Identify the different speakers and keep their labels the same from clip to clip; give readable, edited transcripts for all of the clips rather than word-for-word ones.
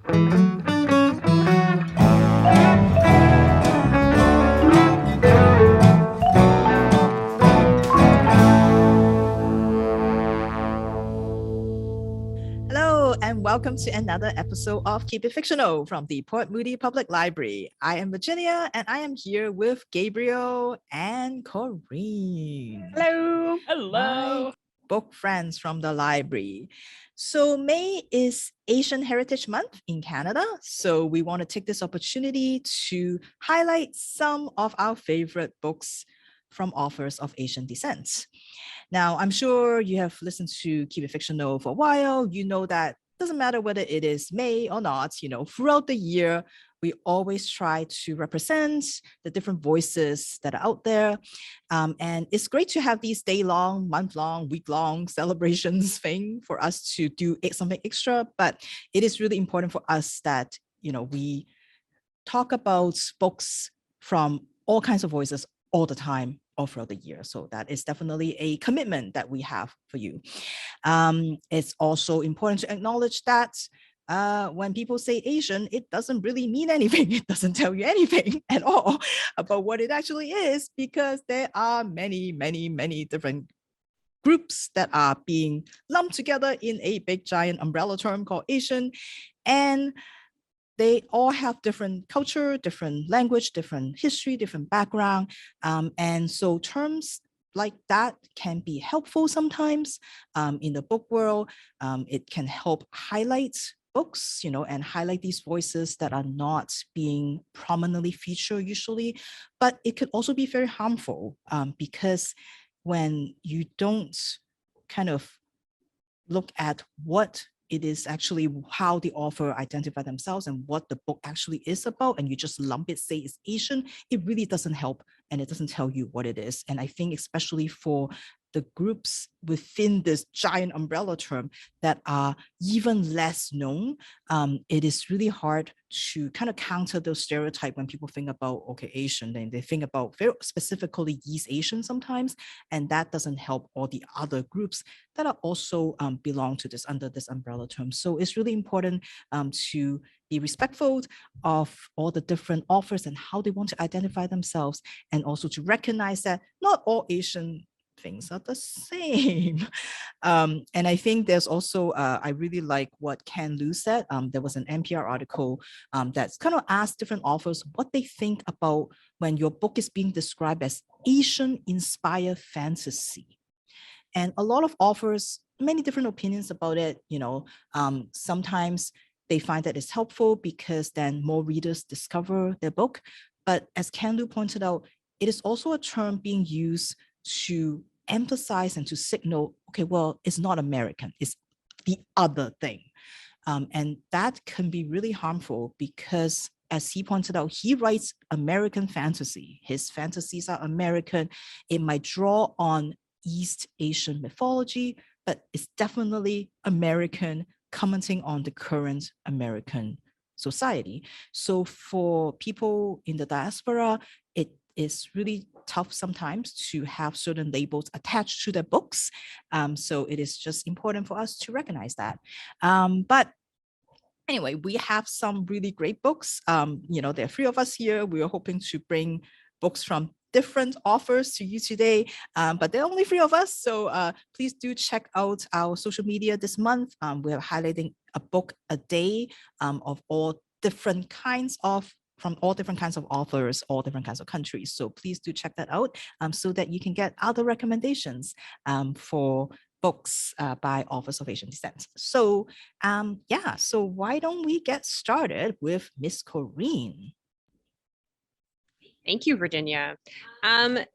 Speaker 1: Hello, and welcome to another episode of Keep It Fictional from the Port Moody Public Library. I am Virginia, and I am here with Gabriel and Corinne.
Speaker 2: Hello.
Speaker 1: My book friends from the library. So May is Asian Heritage Month in Canada. So we want to take this opportunity to highlight some of our favorite books from authors of Asian descent. Now, I'm sure you have listened to Keep It Fictional for a while. You know that doesn't matter whether it is May or not, throughout the year, we always try to represent the different voices that are out there. And it's great to have these day-long, month-long, week-long celebrations thing for us to do something extra. But it is really important for us that, we talk about books from all kinds of voices all the time, all throughout the year. So that is definitely a commitment that we have for you. It's also important to acknowledge that when people say Asian, it doesn't really mean anything. It doesn't tell you anything at all about what it actually is, because there are many, many, many different groups that are being lumped together in a big giant umbrella term called Asian. And they all have different culture, different language, different history, different background. And so terms like that can be helpful sometimes in the book world. It can help highlight books, and highlight these voices that are not being prominently featured usually. But it could also be very harmful because when you don't kind of look at what it is actually how the author identify themselves and what the book actually is about, and you just lump it, say it's Asian, it really doesn't help, and it doesn't tell you what it is. And I think especially for the groups within this giant umbrella term that are even less known, it is really hard to kind of counter those stereotypes when people think about, okay, Asian, then they think about very specifically East Asian sometimes, and that doesn't help all the other groups that are also belong to this under this umbrella term. So it's really important to be respectful of all the different authors and how they want to identify themselves, and also to recognize that not all Asian things are the same. And I think there's also, I really like what Ken Liu said. There was an NPR article that's kind of asked different authors what they think about when your book is being described as Asian-inspired fantasy. And a lot of authors, many different opinions about it. Sometimes they find that it's helpful because then more readers discover their book. But as Ken Liu pointed out, it is also a term being used to emphasize and to signal, okay, well, it's not American, it's the other thing. And that can be really harmful because, as he pointed out, he writes American fantasy. His fantasies are American. It might draw on East Asian mythology, but it's definitely American, commenting on the current American society. So for people in the diaspora, it is really tough sometimes to have certain labels attached to their books. So it is just important for us to recognize that. But anyway, we have some really great books. There are three of us here. We are hoping to bring books from different authors to you today, but there are only three of us. So please do check out our social media this month. We're highlighting a book a day of all different kinds of from all different kinds of authors, all different kinds of countries. So please do check that out so that you can get other recommendations for books by authors of Asian descent. So so why don't we get started with Miss Corinne?
Speaker 2: Thank you, Virginia. One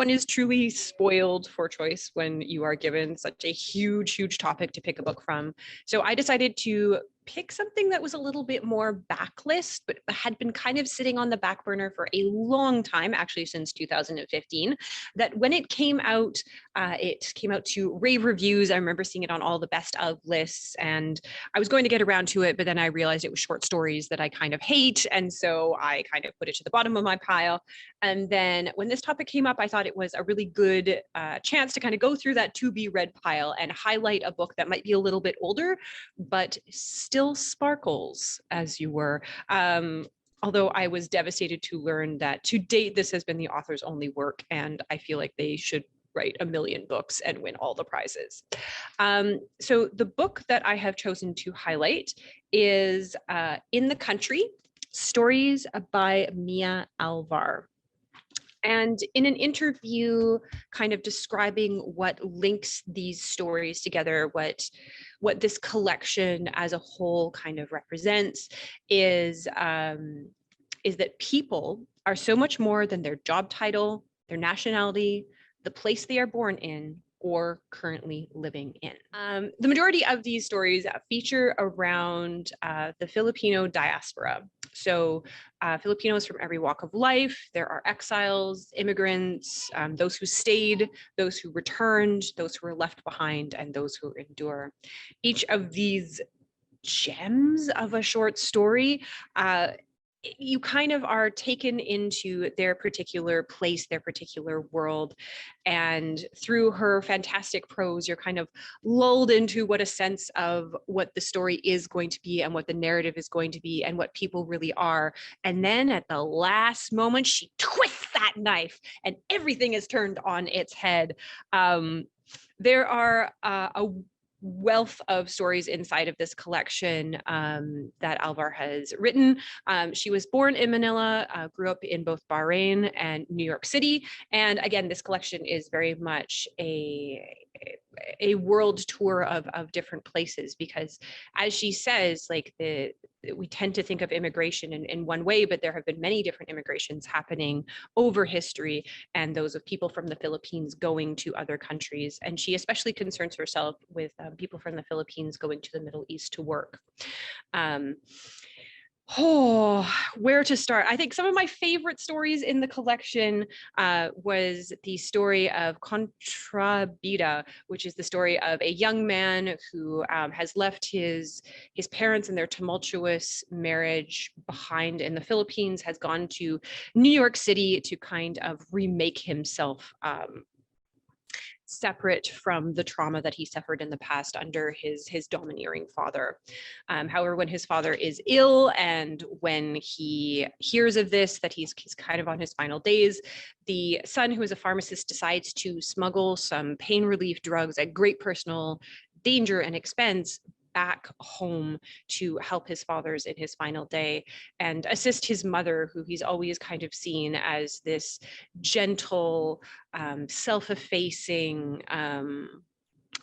Speaker 2: is truly spoiled for choice when you are given such a huge, huge topic to pick a book from. So I decided to pick something that was a little bit more backlist, but had been kind of sitting on the back burner for a long time, actually since 2015, that when it came out to rave reviews. I remember seeing it on all the best of lists, and I was going to get around to it, but then I realized it was short stories that I kind of hate. And so I kind of put it to the bottom of my pile. And then when this topic came up, I thought it was a really good chance to kind of go through that to be read pile and highlight a book that might be a little bit older, but still still sparkles as you were. Although I was devastated to learn that to date, this has been the author's only work, and I feel like they should write 1 million books and win all the prizes. So the book that I have chosen to highlight is In the Country, Stories by Mia Alvar. And in an interview kind of describing what links these stories together, what this collection as a whole kind of represents is that people are so much more than their job title, their nationality, the place they are born in, or currently living in. The majority of these stories feature around the Filipino diaspora. So Filipinos from every walk of life. There are exiles, immigrants, those who stayed, those who returned, those who were left behind, and those who endure. Each of these gems of a short story, you kind of are taken into their particular place, their particular world. And through her fantastic prose, you're kind of lulled into what a sense of what the story is going to be and what the narrative is going to be and what people really are. And then at the last moment, she twists that knife and everything is turned on its head. There are a wealth of stories inside of this collection that Alvar has written. She was born in Manila, grew up in both Bahrain and New York City. And again, this collection is very much a world tour of different places, because as she says, like we tend to think of immigration in one way, but there have been many different immigrations happening over history, and those of people from the Philippines going to other countries. And she especially concerns herself with people from the Philippines going to the Middle East to work. Where to start? I think some of my favorite stories in the collection was the story of Contrabida, which is the story of a young man who has left his parents and their tumultuous marriage behind in the Philippines, has gone to New York City to kind of remake himself separate from the trauma that he suffered in the past under his domineering father. However, when his father is ill and when he hears of this, that he's kind of on his final days, the son, who is a pharmacist, decides to smuggle some pain relief drugs at great personal danger and expense back home to help his father's in his final day and assist his mother, who he's always kind of seen as this gentle, self-effacing,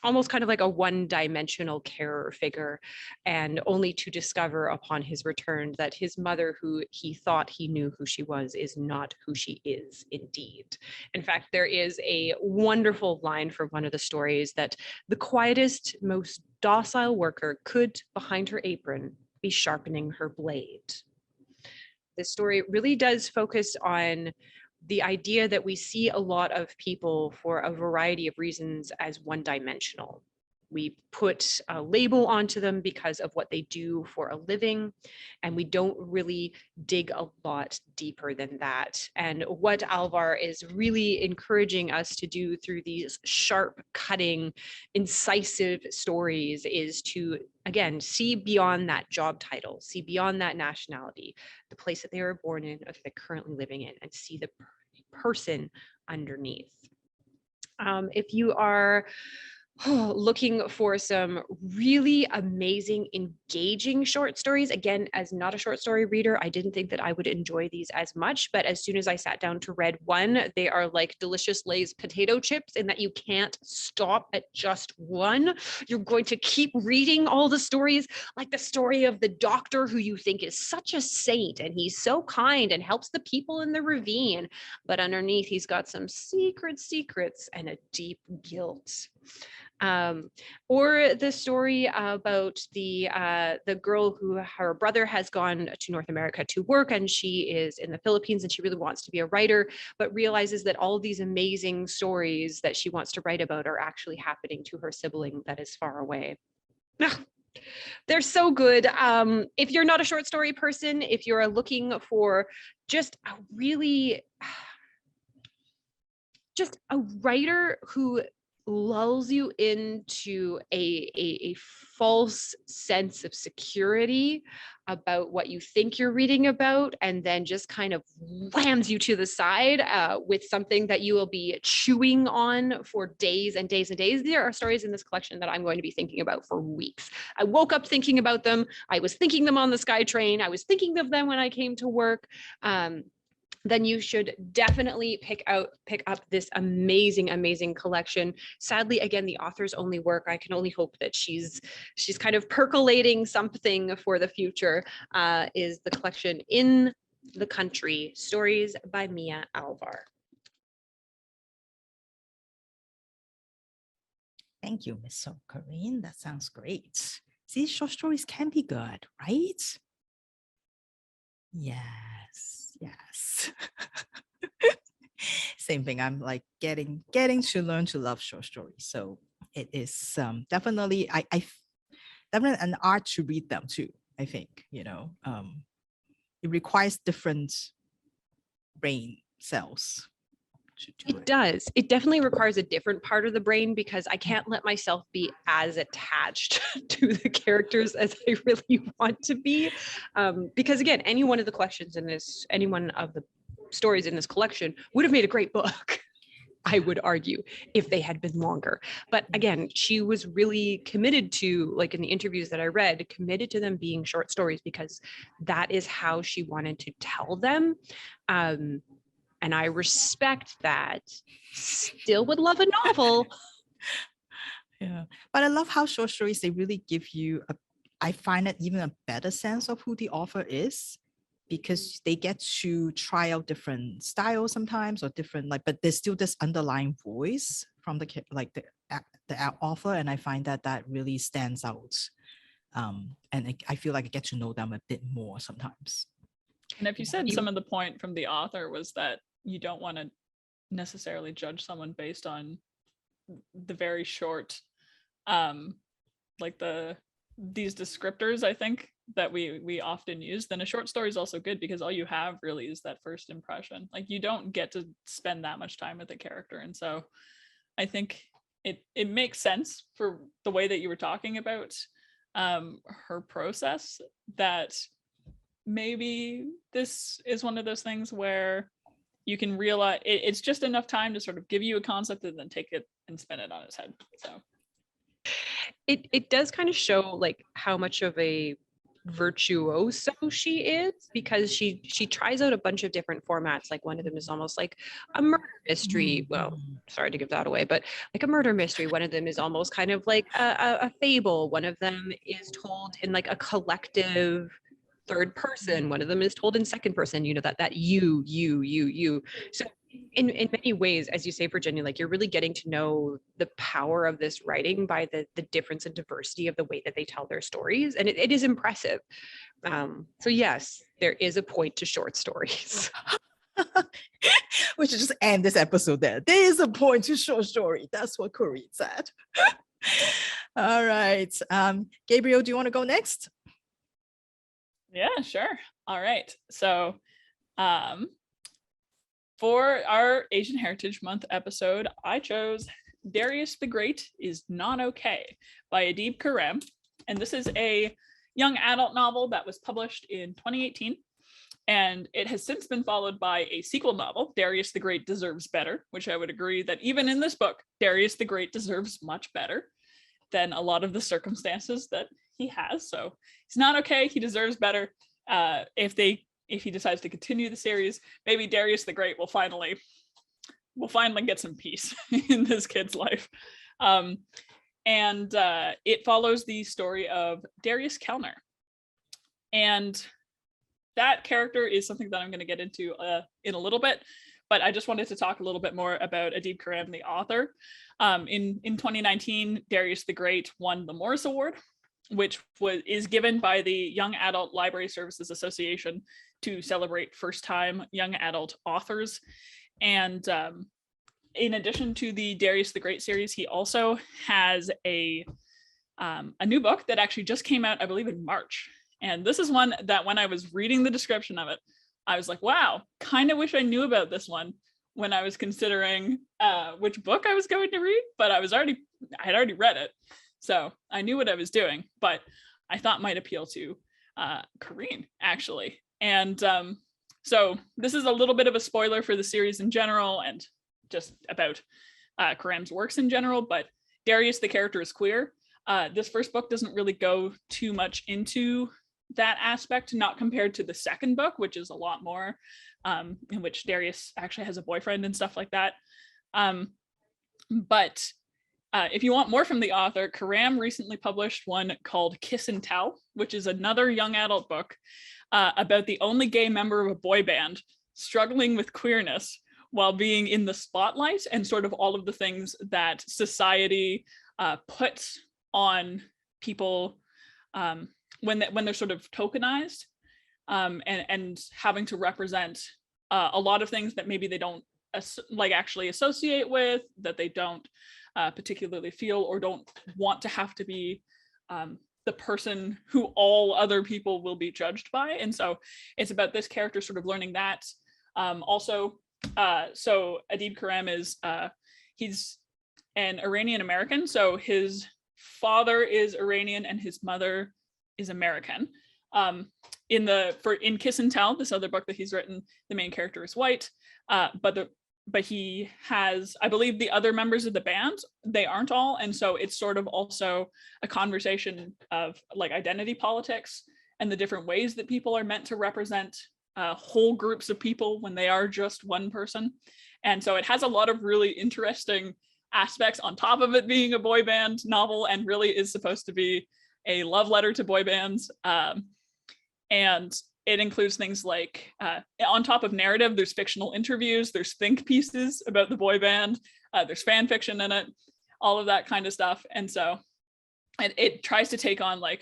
Speaker 2: almost kind of like a one-dimensional carer figure, and only to discover upon his return that his mother, who he thought he knew who she was, is not who she is indeed. In fact, there is a wonderful line from one of the stories that the quietest, most docile worker could, behind her apron, be sharpening her blade. This story really does focus on the idea that we see a lot of people for a variety of reasons as one-dimensional. We put a label onto them because of what they do for a living, and we don't really dig a lot deeper than that. And what Alvar is really encouraging us to do through these sharp, cutting, incisive stories is to, again, see beyond that job title, see beyond that nationality, the place that they were born in, or that they're currently living in, and see the person underneath. If you are looking for some really amazing, engaging short stories, again, as not a short story reader, I didn't think that I would enjoy these as much, but as soon as I sat down to read one, they are like delicious Lay's potato chips in that you can't stop at just one. You're going to keep reading all the stories, like the story of the doctor who you think is such a saint, and he's so kind and helps the people in the ravine, but underneath he's got some secrets and a deep guilt. Or the story about the girl who her brother has gone to North America to work, and she is in the Philippines and she really wants to be a writer, but realizes that all these amazing stories that she wants to write about are actually happening to her sibling that is far away. They're so good. If you're not a short story person, if you're looking for just a really, just a writer who lulls you into a false sense of security about what you think you're reading about, and then just kind of whams you to the side with something that you will be chewing on for days and days and days. There are stories in this collection that I'm going to be thinking about for weeks. I woke up thinking about them. I was thinking them on the SkyTrain. I was thinking of them when I came to work. Then you should definitely pick up this amazing collection. Sadly, again, the author's only work. I can only hope that she's kind of percolating something for the future. Is the collection In the Country, Stories by Mia Alvar.
Speaker 1: Thank you, Miss Corinne. That sounds great. See, short stories can be good, right? Yes. Same thing. I'm like getting to learn to love short stories. So it is definitely definitely an art to read them too. I think it requires different brain cells.
Speaker 2: It does. It definitely requires a different part of the brain, because I can't let myself be as attached to the characters as I really want to be. Because again, any one of the collections in this, any one of the stories in this collection would have made a great book, I would argue, if they had been longer. But again, she was really committed to, like in the interviews that I read, committed to them being short stories because that is how she wanted to tell them. And I respect that. Still would love a novel.
Speaker 1: Yeah, but I love how short stories, they really give you I find it even a better sense of who the author is, because they get to try out different styles sometimes, or different, like, but there's still this underlying voice from the author, and I find that really stands out. And I feel like I get to know them a bit more sometimes.
Speaker 3: And if you said some of the point from the author was that you don't want to necessarily judge someone based on the very short, like these descriptors, I think, that we often use, then a short story is also good, because all you have really is that first impression. Like, you don't get to spend that much time with the character. And so I think it makes sense for the way that you were talking about her process, that maybe this is one of those things where you can realize it's just enough time to sort of give you a concept and then take it and spin it on its head. So
Speaker 2: it does kind of show like how much of a virtuoso she is, because she tries out a bunch of different formats. Like, one of them is almost like a murder mystery. Well, sorry to give that away, but like a murder mystery. One of them is almost kind of like a fable. One of them is told in like a collective third person. One of them is told in second person, that you. So in many ways, as you say, Virginia, like, you're really getting to know the power of this writing by the difference and diversity of the way that they tell their stories. And it is impressive. So yes, there is a point to short stories.
Speaker 1: We should just end this episode there. There is a point to short story. That's what Corinne said. All right. Gabriel, do you want to go next?
Speaker 3: yeah, sure. All right. So for our Asian Heritage Month episode, I chose Darius the Great is Not Okay by Adib Khorram. And this is a young adult novel that was published in 2018. And it has since been followed by a sequel novel, Darius the Great Deserves Better, which I would agree that even in this book, Darius the Great deserves much better than a lot of the circumstances that he has. So he's not okay. He deserves better. If he decides to continue the series, maybe Darius the Great will finally get some peace in this kid's life. And it follows the story of Darius Kellner. And that character is something that I'm going to get into in a little bit, but I just wanted to talk a little bit more about Adib Khorram, the author. In 2019, Darius the Great won the Morris Award, which is given by the Young Adult Library Services Association to celebrate first-time young adult authors. And in addition to the Darius the Great series, he also has a new book that actually just came out, I believe, in March. And this is one that when I was reading the description of it, I was like, wow, kind of wish I knew about this one when I was considering which book I was going to read, but I had already read it. So I knew what I was doing, but I thought might appeal to Kareen, actually. And so this is a little bit of a spoiler for the series in general and just about Khorram's works in general, but Darius, the character, is queer. This first book doesn't really go too much into that aspect, not compared to the second book, which is a lot more, in which Darius actually has a boyfriend and stuff like that. But if you want more from the author, Khorram recently published one called Kiss and Tell, which is another young adult book about the only gay member of a boy band struggling with queerness while being in the spotlight and sort of all of the things that society puts on people when they're sort of tokenized and having to represent a lot of things that maybe they don't actually associate with, that they don't particularly feel or don't want to have to be the person who all other people will be judged by. And so it's about this character sort of learning that. So Adib Khorram is he's an Iranian American, so his father is Iranian and his mother is American. In Kiss and Tell, this other book that he's written, the main character is white, but he has, I believe, the other members of the band, they aren't all, and so it's sort of also a conversation of like identity politics and the different ways that people are meant to represent whole groups of people when they are just one person. And so it has a lot of really interesting aspects on top of it being a boy band novel, and really is supposed to be a love letter to boy bands. And it includes things like, on top of narrative, there's fictional interviews, there's think pieces about the boy band, there's fan fiction in it, all of that kind of stuff. And so it tries to take on, like,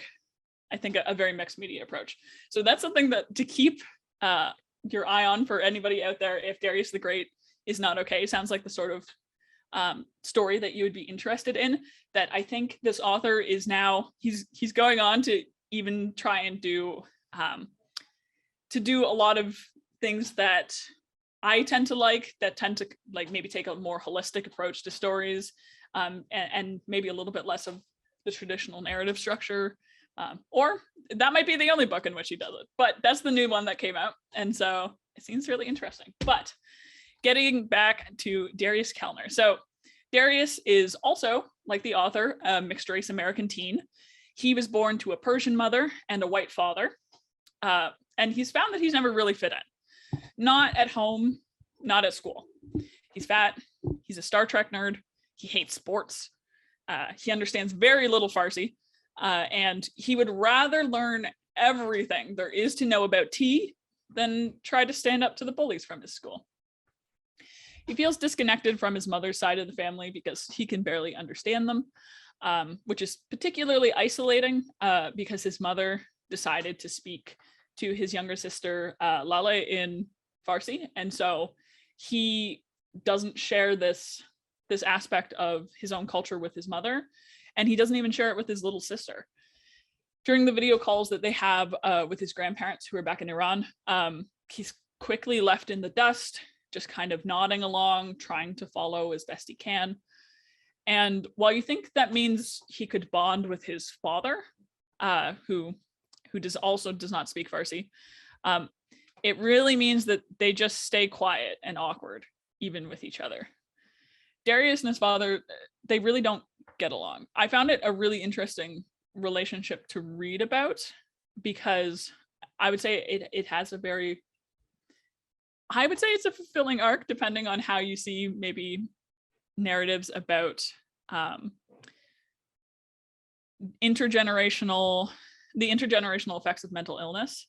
Speaker 3: I think, a very mixed media approach. So that's something that to keep your eye on for anybody out there. If Darius the Great is not okay, sounds like the sort of story that you would be interested in. That I think this author is now, he's going on to even try and do a lot of things that I tend to like, that tend to like maybe take a more holistic approach to stories, and maybe a little bit less of the traditional narrative structure. Or that might be the only book in which he does it, but that's the new one that came out, and so it seems really interesting. But getting back to Darius Kellner. So Darius is also, like the author, a mixed race American teen. He was born to a Persian mother and a white father. And he's found that he's never really fit in. Not at home, not at school. He's fat, he's a Star Trek nerd, he hates sports, he understands very little Farsi, and he would rather learn everything there is to know about tea than try to stand up to the bullies from his school. He feels disconnected from his mother's side of the family because he can barely understand them, which is particularly isolating because his mother decided to speak to his younger sister, Lale, in Farsi. And so he doesn't share this aspect of his own culture with his mother, and he doesn't even share it with his little sister. During the video calls that they have with his grandparents who are back in Iran, he's quickly left in the dust, just kind of nodding along, trying to follow as best he can. And while you think that means he could bond with his father, who also does not speak Farsi, it really means that they just stay quiet and awkward, even with each other. Darius and his father, they really don't get along. I found it a really interesting relationship to read about, because I would say it has a very, I would say it's a fulfilling arc, depending on how you see maybe narratives about the intergenerational effects of mental illness,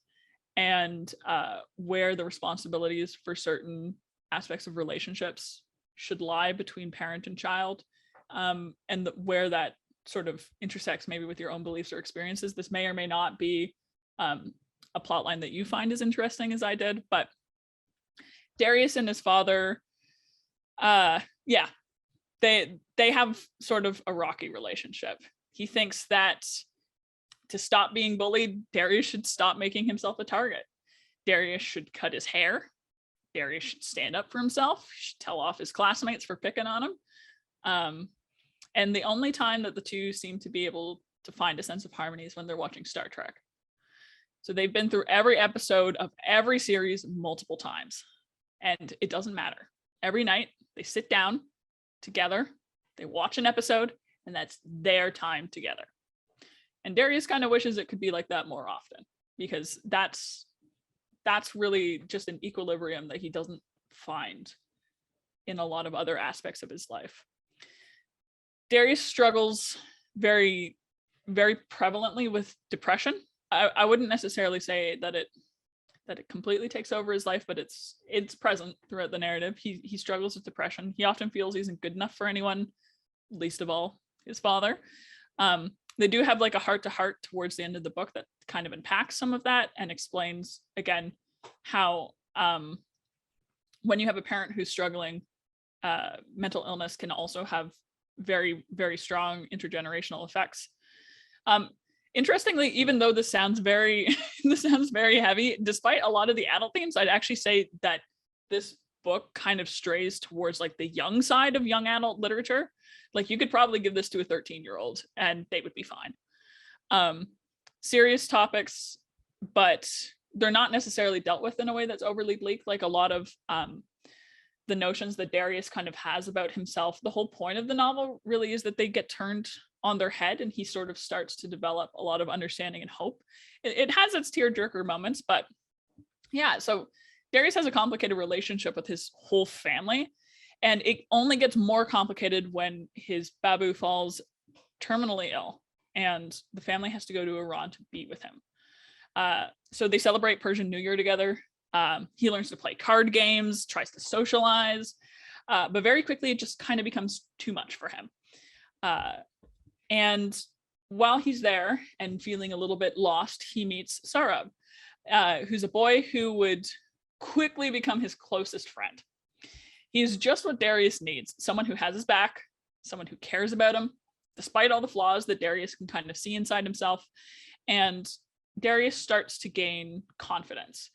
Speaker 3: and where the responsibilities for certain aspects of relationships should lie between parent and child, and where that sort of intersects maybe with your own beliefs or experiences. This may or may not be a plot line that you find as interesting as I did, but Darius and his father, they have sort of a rocky relationship. He thinks that to stop being bullied, Darius should stop making himself a target. Darius should cut his hair. Darius should stand up for himself, should tell off his classmates for picking on him. And the only time that the two seem to be able to find a sense of harmony is when they're watching Star Trek. So they've been through every episode of every series multiple times, and it doesn't matter. Every night they sit down together, they watch an episode, and that's their time together. And Darius kind of wishes it could be like that more often, because that's really just an equilibrium that he doesn't find in a lot of other aspects of his life. Darius struggles very, very prevalently with depression. I wouldn't necessarily say that it completely takes over his life, but it's present throughout the narrative. He struggles with depression. He often feels he isn't good enough for anyone, least of all his father. They do have like a heart-to-heart towards the end of the book that kind of unpacks some of that and explains again how when you have a parent who's struggling, mental illness can also have very, very strong intergenerational effects. Interestingly, even though this sounds very heavy, despite a lot of the adult themes, I'd actually say that this book kind of strays towards like the young side of young adult literature. Like you could probably give this to a 13-year-old and they would be fine. Serious topics, but they're not necessarily dealt with in a way that's overly bleak. Like a lot of the notions that Darius kind of has about himself, the whole point of the novel really is that they get turned on their head and he sort of starts to develop a lot of understanding and hope. It has its tearjerker moments, but yeah, so Darius has a complicated relationship with his whole family, and it only gets more complicated when his babu falls terminally ill and the family has to go to Iran to be with him. So they celebrate Persian New Year together. He learns to play card games, tries to socialize, but very quickly it just kind of becomes too much for him. And while he's there and feeling a little bit lost, he meets Sarab, who's a boy who would quickly become his closest friend. He's just what Darius needs, someone who has his back, someone who cares about him, despite all the flaws that Darius can kind of see inside himself. And Darius starts to gain confidence.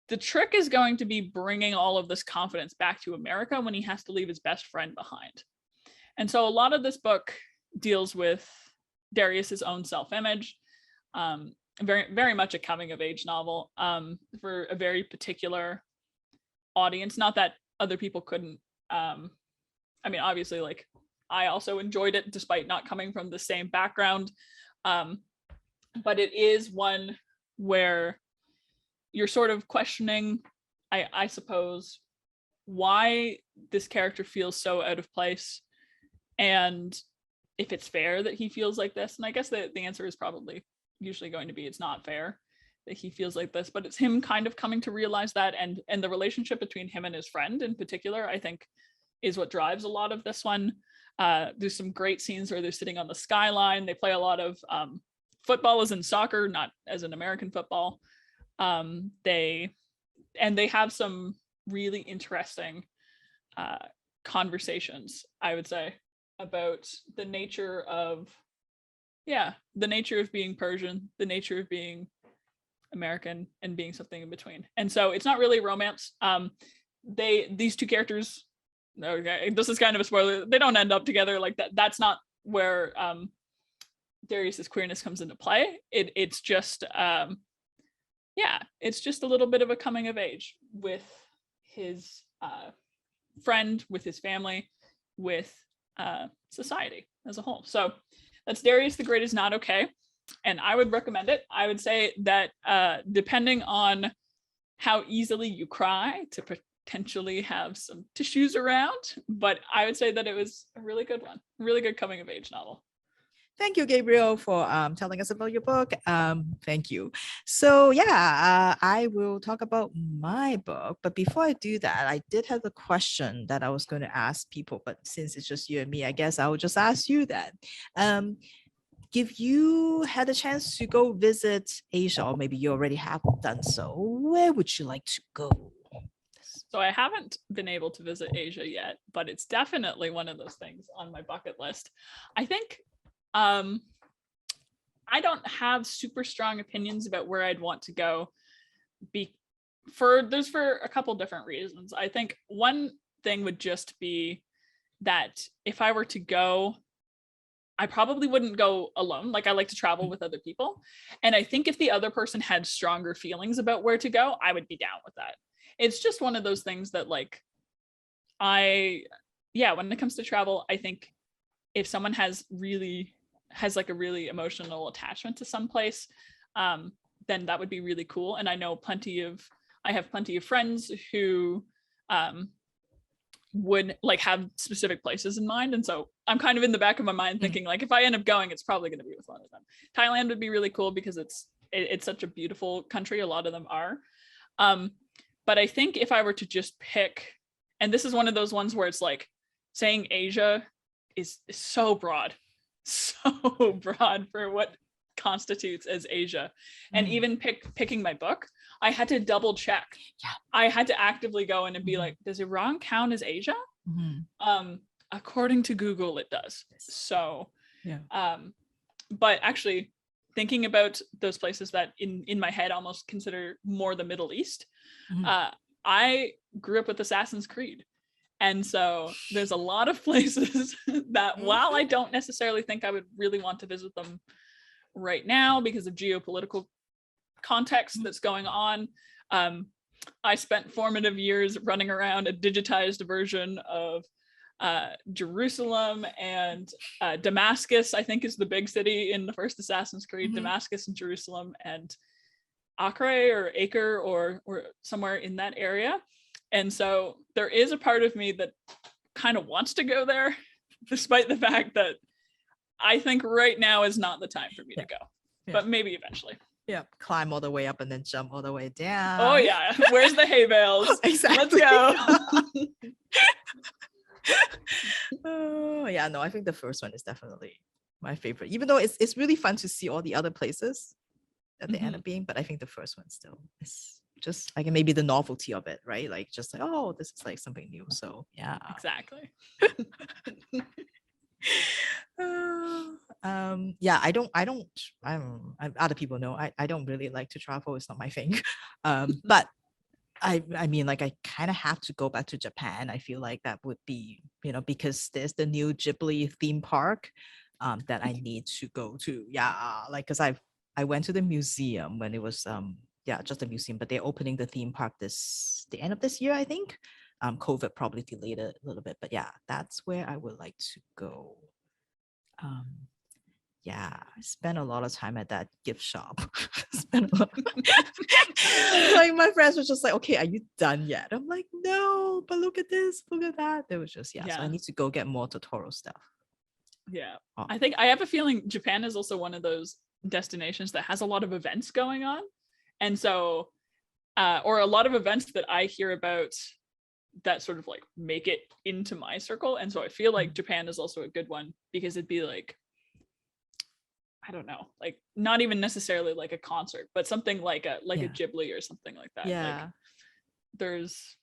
Speaker 3: The trick is going to be bringing all of this confidence back to America when he has to leave his best friend behind. And so a lot of this book deals with Darius's own self-image, very, very much a coming of age novel for a very particular audience. Not that other people couldn't. I mean, obviously, like I also enjoyed it despite not coming from the same background. But it is one where you're sort of questioning, I suppose, why this character feels so out of place and if it's fair that he feels like this. And I guess the answer is probably usually going to be it's not fair that he feels like this, but it's him kind of coming to realize that, and the relationship between him and his friend in particular, I think, is what drives a lot of this one. There's some great scenes where they're sitting on the skyline. They play a lot of football as in soccer, not as in American football. They have some really interesting conversations, I would say, about the nature of being Persian, the nature of being American, and being something in between. And so it's not really romance. These two characters, okay, this is kind of a spoiler, they don't end up together like that. That's not where Darius's queerness comes into play. It's just it's just a little bit of a coming of age with his friend, with his family, with society as a whole. So that's Darius the Great is Not Okay, and I would recommend it. I would say that depending on how easily you cry, to potentially have some tissues around, but I would say that it was a really good one, really good coming of age novel.
Speaker 1: Thank you, Gabriel, for telling us about your book. Thank you. So I will talk about my book. But before I do that, I did have a question that I was going to ask people. But since it's just you and me, I guess I will just ask you that. If you had a chance to go visit Asia, or maybe you already have done so, where would you like to go?
Speaker 3: So I haven't been able to visit Asia yet, but it's definitely one of those things on my bucket list. I think I don't have super strong opinions about where I'd want to go for a couple different reasons. I think one thing would just be that if I were to go, I probably wouldn't go alone. Like I like to travel with other people. And I think if the other person had stronger feelings about where to go, I would be down with that. It's just one of those things that like when it comes to travel, I think if someone has like a really emotional attachment to some place, then that would be really cool. And I know I have plenty of friends who would like have specific places in mind. And so I'm kind of in the back of my mind thinking like, if I end up going, it's probably going to be with one of them. Thailand would be really cool because it's such a beautiful country. A lot of them are. But I think if I were to just pick, and this is one of those ones where it's like saying Asia is so broad for what constitutes as Asia. And even picking my book, I had to double check.
Speaker 1: Yeah.
Speaker 3: I had to actively go in and be like, does Iran count as Asia? According to Google, it does. So, but actually thinking about those places that in my head almost consider more the Middle East, I grew up with Assassin's Creed. And so there's a lot of places that while I don't necessarily think I would really want to visit them right now because of geopolitical context that's going on, I spent formative years running around a digitized version of Jerusalem and Damascus, I think is the big city in the first Assassin's Creed, Damascus and Jerusalem and Acre or somewhere in that area. And so there is a part of me that kind of wants to go there, despite the fact that I think right now is not the time for me to go, but maybe eventually.
Speaker 1: Yeah, climb all the way up and then jump all the way down.
Speaker 3: Oh yeah, where's the hay bales?
Speaker 1: Exactly.
Speaker 3: Let's go.
Speaker 1: Oh yeah, no, I think the first one is definitely my favorite, even though it's really fun to see all the other places that they end up being, but I think the first one still is just like maybe the novelty of it, right? Like just like, oh, this is like something new. So yeah,
Speaker 3: exactly.
Speaker 1: Yeah, other people know I don't really like to travel. It's not my thing. But I mean, like I kind of have to go back to Japan. I feel like that would be, because there's the new Ghibli theme park that I need to go to. Yeah, like because I went to the museum when it was just a museum, but they're opening the theme park the end of this year, I think. COVID probably delayed it a little bit, but yeah, that's where I would like to go. I spent a lot of time at that gift shop. Like my friends were just like, okay, are you done yet? I'm like, no, but look at this, look at that. There was just, so I need to go get more Totoro stuff.
Speaker 3: Yeah. I think I have a feeling Japan is also one of those destinations that has a lot of events going on. And so, or a lot of events that I hear about that sort of like make it into my circle. And so I feel like Japan is also a good one because it'd be like, I don't know, like not even necessarily like a concert, but something like a Ghibli or something like that.
Speaker 1: Yeah.
Speaker 3: Like, there's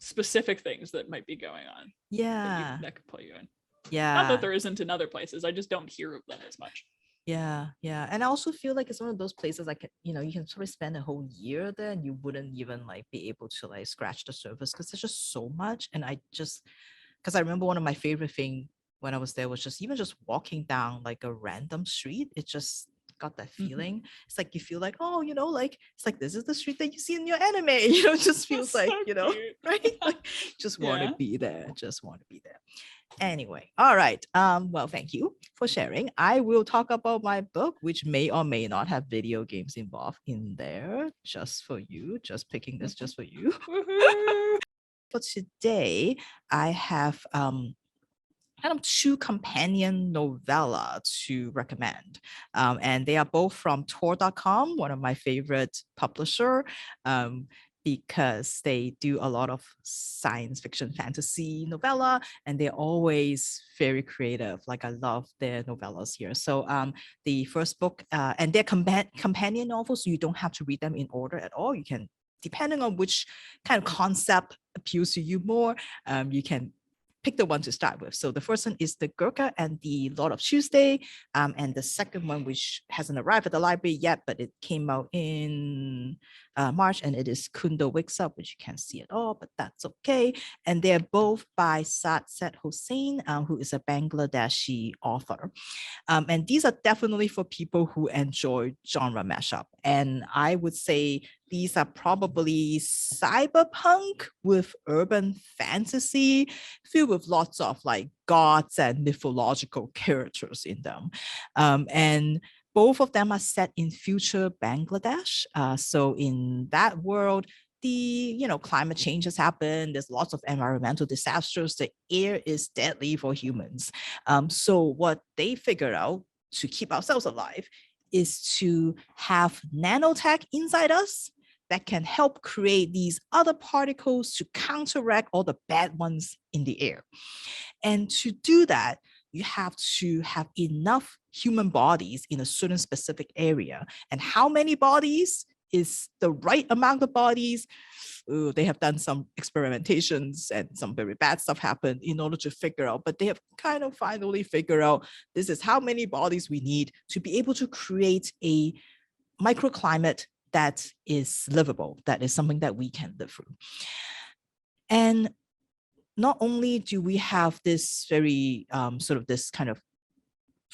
Speaker 3: specific things that might be going on.
Speaker 1: Yeah.
Speaker 3: That could pull you in.
Speaker 1: Yeah.
Speaker 3: Not that there isn't in other places. I just don't hear of them as much.
Speaker 1: Yeah. And I also feel like it's one of those places like, you can sort of spend a whole year there and you wouldn't even like be able to like scratch the surface because there's just so much. And because I remember one of my favorite thing when I was there was just walking down like a random street. It just got that feeling. It's like you feel like, oh, like it's like this is the street that you see in your anime. It just feels like,
Speaker 3: so
Speaker 1: right? Like just want to be there. Anyway, all right. Well, thank you for sharing. I will talk about my book, which may or may not have video games involved in there, just for you. Just picking this just for you. For today, I have kind of two companion novella to recommend. And they are both from Tor.com, one of my favorite publisher, because they do a lot of science fiction fantasy novella, and they're always very creative. Like I love their novellas here. So the first book, and they're companion novels, so you don't have to read them in order at all. You can, depending on which kind of concept appeals to you more, you can pick the one to start with. So the first one is the Gurkha and the Lord of Tuesday. And the second one, which hasn't arrived at the library yet, but it came out in March, and it is Kundo Wakes Up, which you can't see at all, but that's okay. And they're both by Saad Z Hossain, who is a Bangladeshi author. And these are definitely for people who enjoy genre mashup. And I would say these are probably cyberpunk with urban fantasy, filled with lots of like gods and mythological characters in them. And both of them are set in future Bangladesh. So in that world, the climate change has happened. There's lots of environmental disasters. The air is deadly for humans. So what they figured out to keep ourselves alive is to have nanotech inside us that can help create these other particles to counteract all the bad ones in the air. And to do that, you have to have enough human bodies in a certain specific area. And how many bodies is the right amount of bodies? They have done some experimentations and some very bad stuff happened in order to figure out, but they have kind of finally figured out this is how many bodies we need to be able to create a microclimate that is livable, that is something that we can live through. And not only do we have this very this kind of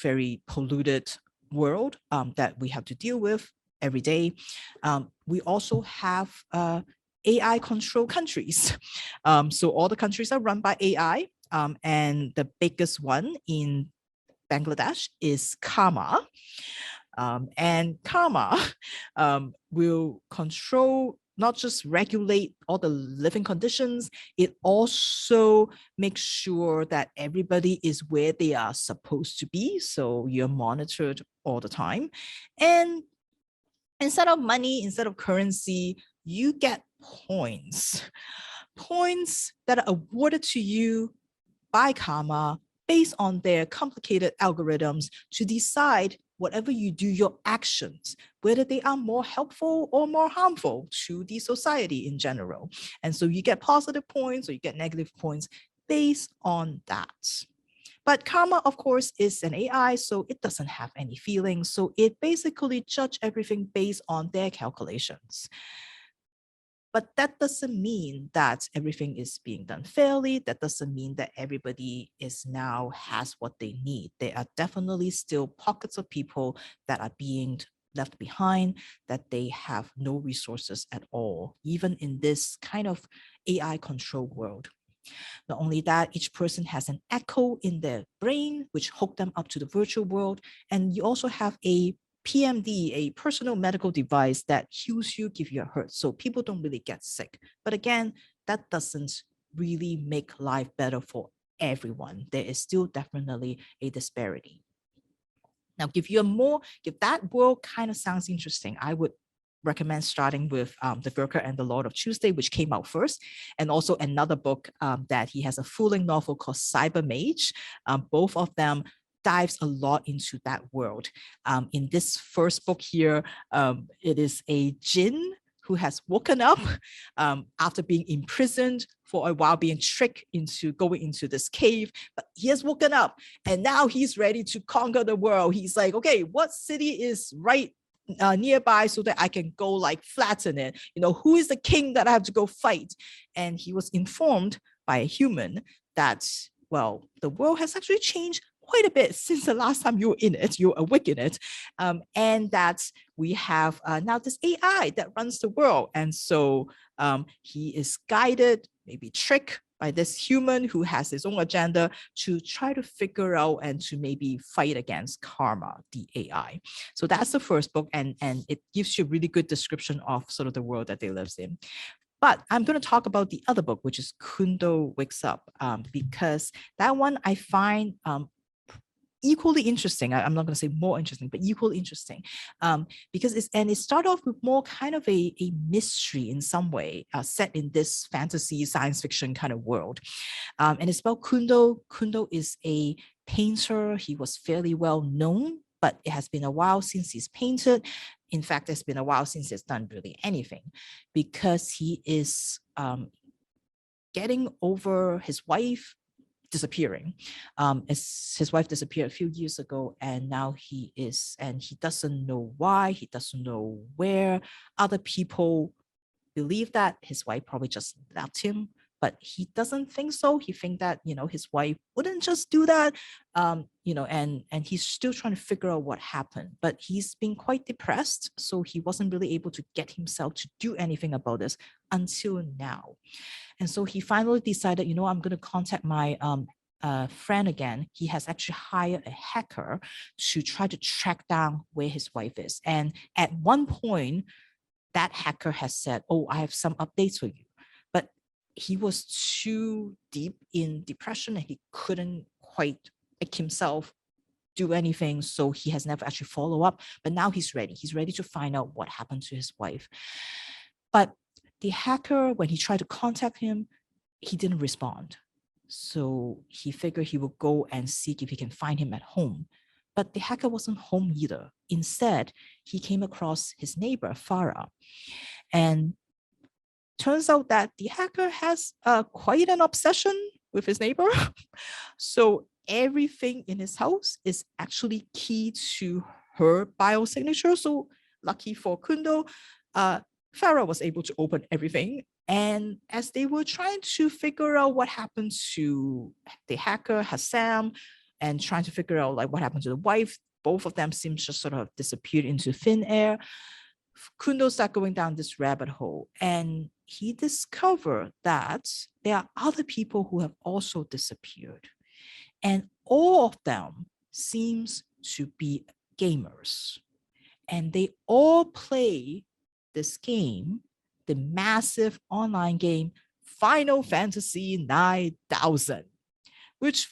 Speaker 1: very polluted world that we have to deal with every day, we also have AI control countries. So all the countries are run by AI, and the biggest one in Bangladesh is Karma. And Karma will control, not just regulate all the living conditions, it also makes sure that everybody is where they are supposed to be. So you're monitored all the time. And instead of money, instead of currency, you get points. Points that are awarded to you by Karma based on their complicated algorithms to decide whatever you do, your actions, whether they are more helpful or more harmful to the society in general. And so you get positive points or you get negative points based on that. But Karma, of course, is an AI, so it doesn't have any feelings. So it basically judges everything based on their calculations. But that doesn't mean that everything is being done fairly. That doesn't mean that everybody is now has what they need. There are definitely still pockets of people that are being left behind, that they have no resources at all, even in this kind of AI controlled world. Not only that, each person has an echo in their brain, which hook them up to the virtual world. And you also have a PMD, a personal medical device that heals you, give you a hurt. So people don't really get sick. But again, that doesn't really make life better for everyone. There is still definitely a disparity. Now, if that world kind of sounds interesting, I would recommend starting with The Gurkha and the Lord of Tuesday, which came out first, and also another book that he has, a full-length novel called Cyber Mage. Both of them dives a lot into that world. In this first book here, it is a jinn who has woken up after being imprisoned for a while, being tricked into going into this cave, but he has woken up and now he's ready to conquer the world. He's like, okay, what city is right nearby so that I can go like flatten it? Who is the king that I have to go fight? And he was informed by a human that, well, the world has actually changed quite a bit since the last time you were in it, you're awake in it, and that we have now this AI that runs the world. And so he is guided, maybe tricked by this human who has his own agenda to try to figure out and to maybe fight against Karma, the AI. So that's the first book, and it gives you a really good description of sort of the world that they live in. But I'm going to talk about the other book, which is Kundo Wakes Up, because that one I find equally interesting. I'm not going to say more interesting, but equally interesting, because it started off with more kind of a mystery in some way, set in this fantasy science fiction kind of world. And it's about Kundo. Kundo is a painter. He was fairly well known, but it has been a while since he's painted. In fact, it's been a while since he's done really anything, because he is getting over his wife disappearing. His wife disappeared a few years ago, and now he doesn't know why, he doesn't know where. Other people believe that his wife probably just left him, but he doesn't think so. He thinks that, his wife wouldn't just do that, and he's still trying to figure out what happened. But he's been quite depressed, so he wasn't really able to get himself to do anything about this until now. And so he finally decided, I'm going to contact my friend again. He has actually hired a hacker to try to track down where his wife is. And at one point, that hacker has said, "Oh, I have some updates for you." But he was too deep in depression and he couldn't quite make himself do anything. So he has never actually followed up. But now he's ready. He's ready to find out what happened to his wife. But the hacker, when he tried to contact him, he didn't respond. So he figured he would go and see if he can find him at home. But the hacker wasn't home either. Instead, he came across his neighbor, Pharah. And turns out that the hacker has quite an obsession with his neighbor. So everything in his house is actually key to her biosignature. So lucky for Kundo, Pharah was able to open everything. And as they were trying to figure out what happened to the hacker, Hossain, and trying to figure out what happened to the wife, both of them seem to sort of disappeared into thin air. Kundo started going down this rabbit hole, and he discovered that there are other people who have also disappeared. And all of them seems to be gamers. And they all play this game, the massive online game, Final Fantasy 9000, which,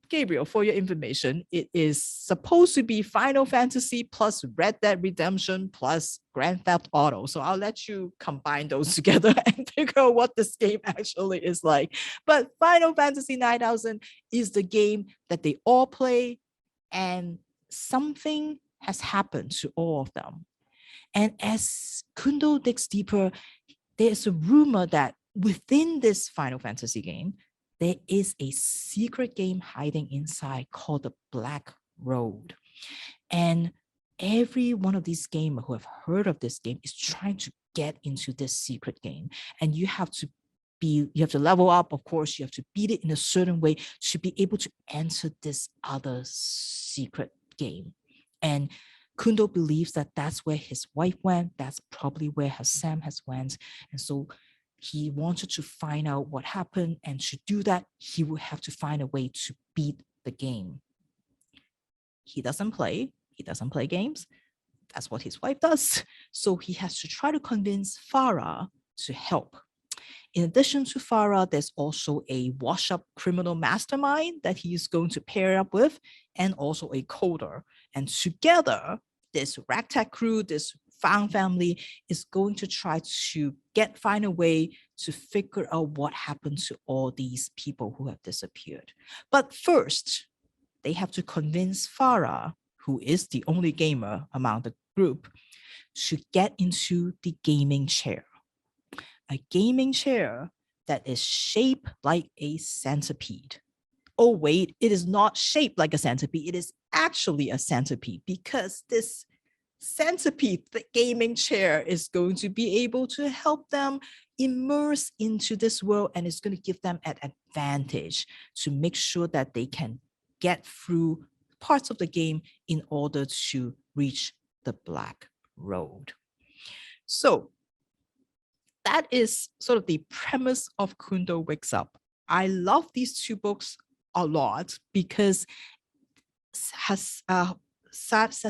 Speaker 1: Gabriel, for your information, it is supposed to be Final Fantasy plus Red Dead Redemption plus Grand Theft Auto. So I'll let you combine those together and figure out what this game actually is like. But Final Fantasy 9000 is the game that they all play, and something has happened to all of them. And as Kundo digs deeper, there's a rumor that within this Final Fantasy game, there is a secret game hiding inside called the Black Road. And every one of these gamers who have heard of this game is trying to get into this secret game. And you have to level up, of course, you have to beat it in a certain way to be able to enter this other secret game. And Kundo believes that that's where his wife went. That's probably where Hossain has went. And so he wanted to find out what happened. And to do that, he would have to find a way to beat the game. He doesn't play games. That's what his wife does. So he has to try to convince Pharah to help. In addition to Pharah, there's also a wash-up criminal mastermind that he's going to pair up with, and also a coder. And together, this ragtag crew, this found family, is going to try to find a way to figure out what happened to all these people who have disappeared. But first, they have to convince Pharah, who is the only gamer among the group, to get into the gaming chair. A gaming chair that is shaped like a centipede. Oh, wait, it is not shaped like a centipede. It is actually a centipede, because this centipede, the gaming chair, is going to be able to help them immerse into this world, and it's going to give them an advantage to make sure that they can get through parts of the game in order to reach the Black Road. So that is sort of the premise of Kundo Wakes Up. I love these two books a lot because Saad Z,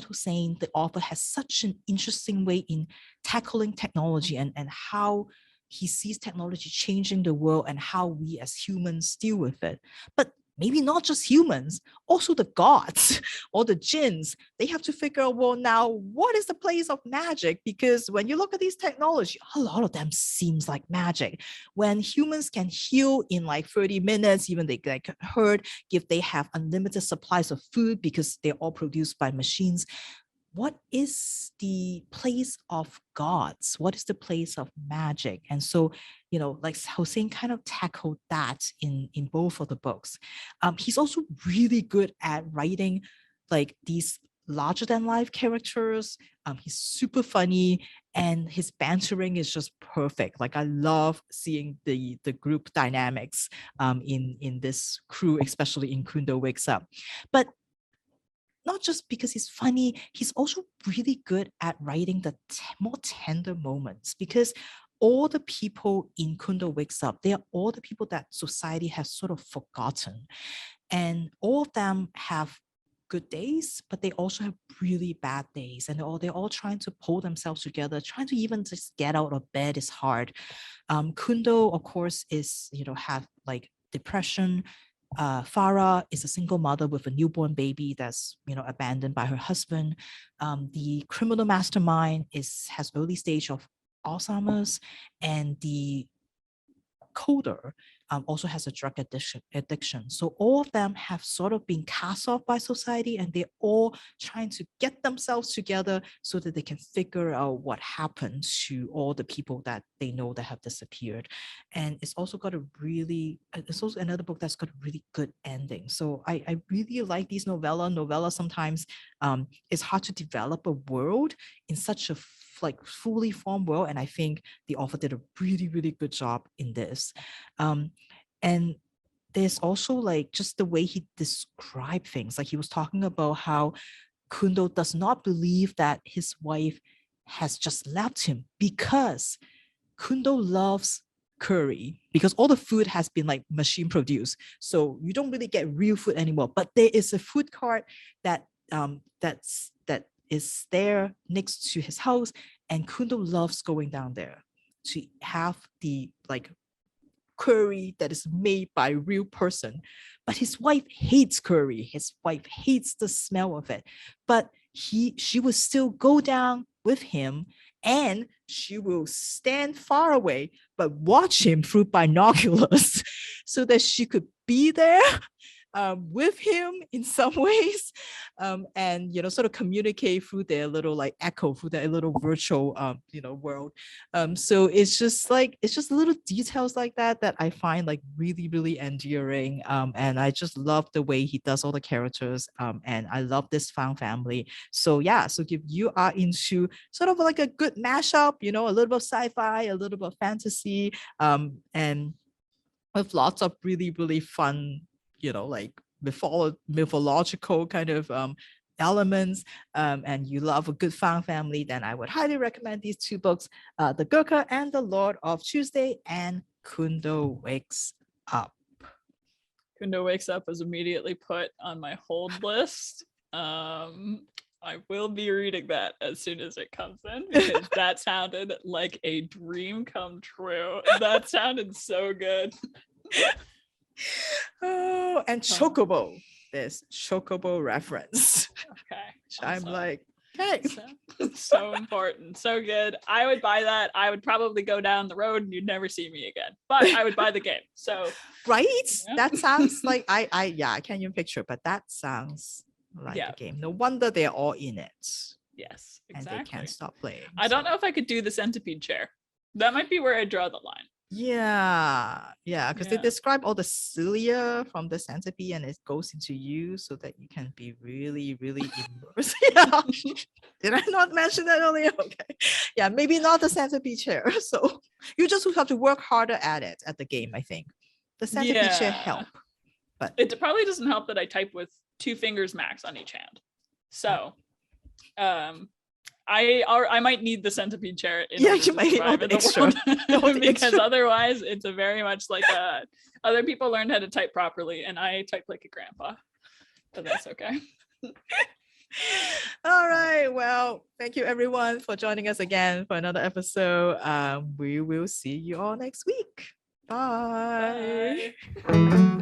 Speaker 1: the author, has such an interesting way in tackling technology and how he sees technology changing the world and how we as humans deal with it. But maybe not just humans, also the gods or the jinns. They have to figure out, well, now what is the place of magic? Because when you look at these technology, a lot of them seems like magic. When humans can heal in like 30 minutes, even they get hurt, if they have unlimited supplies of food because they're all produced by machines, what is the place of gods? What is the place of magic? And so, like Hossain kind of tackled that in both of the books. He's also really good at writing like these larger than life characters. He's super funny and his bantering is just perfect. Like I love seeing the group dynamics in this crew, especially in Kundo Wakes Up. But not just because he's funny, he's also really good at writing the more tender moments, because all the people in Kundo Wakes Up, they are all the people that society has sort of forgotten. And all of them have good days, but they also have really bad days. And they're all trying to pull themselves together, trying to even just get out of bed is hard. Kundo, of course, is, have like depression. Pharah is a single mother with a newborn baby that's abandoned by her husband. The criminal mastermind has early stage of Alzheimer's, and the coder also has a drug addiction. So all of them have sort of been cast off by society, and they're all trying to get themselves together so that they can figure out what happened to all the people that they know that have disappeared. And it's also another book that's got a really good ending. So I really like these novella. Sometimes it's hard to develop a world in such a fully formed world, and I think the author did a really, really good job in this. And there's also like just the way he described things. Like he was talking about how Kundo does not believe that his wife has just left him, because Kundo loves curry, because all the food has been like machine produced. So you don't really get real food anymore. But there is a food cart that is there next to his house, and Kundo loves going down there to have the like curry that is made by a real person. But his wife hates curry. His wife hates the smell of it. But she will still go down with him, and she will stand far away but watch him through binoculars so that she could be there with him in some ways, and sort of communicate through their little like echo, through their little virtual world. So it's just little details like that I find like really, really endearing, and I just love the way he does all the characters, and I love this found family. So if you are into sort of like a good mashup, a little bit of sci-fi, a little bit of fantasy, and with lots of really, really fun like mythological kind of elements, and you love a good found family, then I would highly recommend these two books, The Gurkha and the Lord of Tuesday, and Kundo Wakes Up.
Speaker 3: Kundo Wakes Up was immediately put on my hold list. I will be reading that as soon as it comes in, because that sounded like a dream come true. That sounded so good.
Speaker 1: Oh, and Chocobo. There's Chocobo reference.
Speaker 3: Okay.
Speaker 1: Awesome. I'm like, okay.
Speaker 3: So important. So good. I would buy that. I would probably go down the road and you'd never see me again. But I would buy the game. So
Speaker 1: right? Yeah. That sounds like I can't even picture, but that sounds like the game. No wonder they're all in it.
Speaker 3: Yes, exactly.
Speaker 1: And they can't stop playing.
Speaker 3: I don't know if I could do the centipede chair. That might be where I draw the line. Because they describe all the cilia from the centipede, and it goes into you so that you can be really, really immersed. Did I not mention that earlier? Okay. Maybe not the centipede chair. So you just have to work harder at it, at the game, I think. The centipede chair help. But it probably doesn't help that I type with 2 fingers max on each hand. So I might need the centipede chair in order to survive in the world. Because otherwise it's a very much like other people learned how to type properly, and I type like a grandpa. But that's okay.
Speaker 1: All right. Well, thank you everyone for joining us again for another episode. We will see you all next week. Bye.
Speaker 3: Bye.